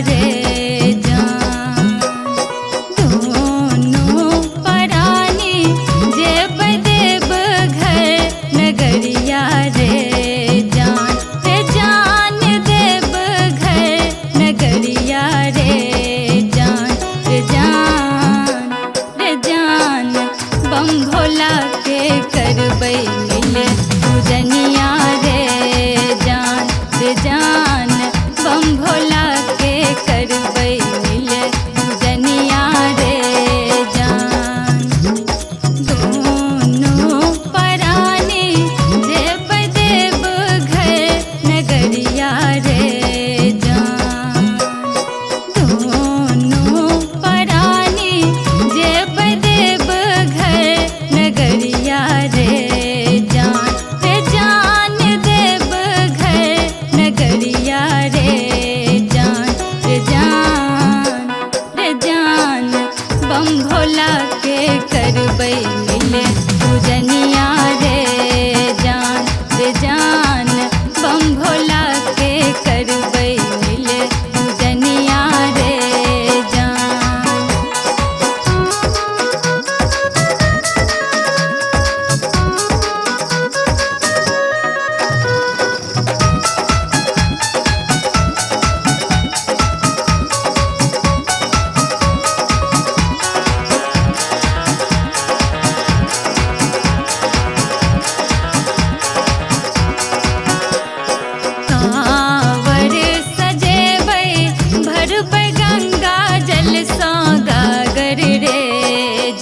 रे जान। दोनों परानी जेब देव घर नगरिया रे जान। रे जान देव घर नगरिया रे जान। रे जान रे जान बम भोला के करबै मिले पूजनिया रे जान। रे जान बम भोला के करबै मिले पूजनिया रे जान। दोनों परानी जेब देव घर नगरिया रे जान। दोनों परानी जेब देव घर नगरिया रे जान। रे जान देव घर नगरिया रे जान। रे जान रे जान बम भोला के करबै मिले पूजनिया रे जान। रे जान बम भोला के करबै मिले पूजनिया रे जान। कांवर सजेबै भरबै गंगा जल सा गागर रे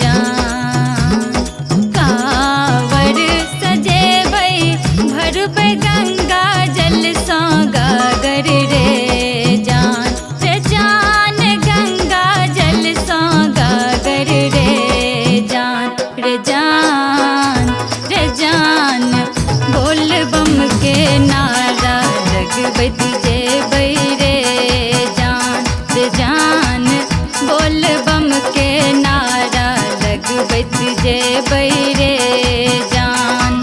जान। कांवर सजेबै भरबै गंगा जल सा गागर रे जान। रे जान गंगा जल सा गागर रे जान। रे जान रे जान बोल बम के नारा लगबैत जेबै रे जान। रे जान बोल बम के नारा लगबैत जेबै रे जान।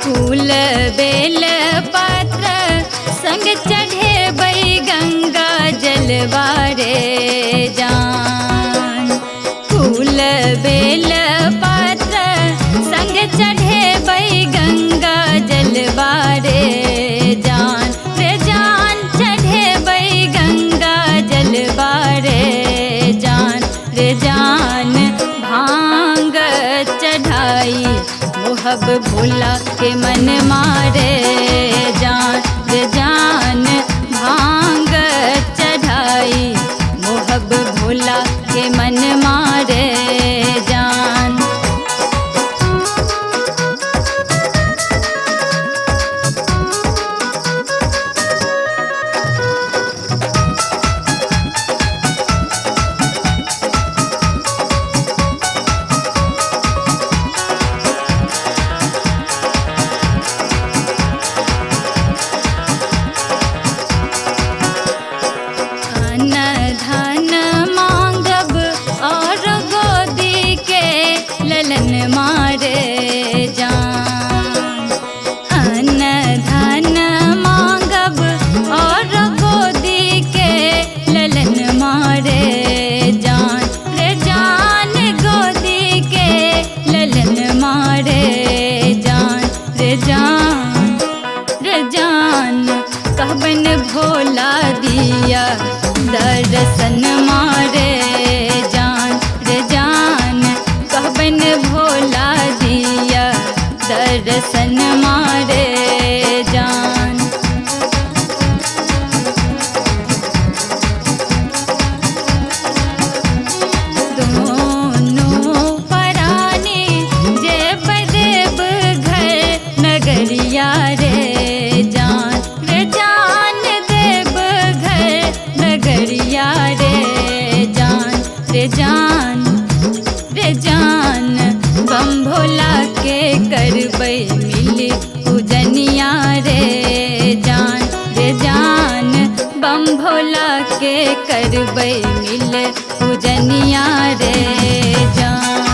फूल बेल पात्र संग चढ़ेबै गंगा जलवा रे जान। फूल बेल पात्र संग चढ़ेबै गंगा जलवा रे जान। रे जान चढ़ेबै गंगा जलवा रे जान। रे जान भांग चढ़ाई मोहब भोला के मन मारे जान। रे जान भांग चढ़ाई मोहब भोला के मन मारे जान। धन मांगब और गोदी के ललन मारे जान। अन्न धन मांगब और गोदी के ललन मारे जान। रे जान गोदी के ललन मारे जान। रे जान रे जान कहबन भोला दिया दर्शन मारे जान। रे जान कहबन भोला दिया दर्शन मारे जान। दोनों परानी जेब देव घर नगरिया रे जान। रे जान देव घर नगरिया रे जान। रे जान रे जान बम भोला बोला के करबै मिल पूजनिया रे जान।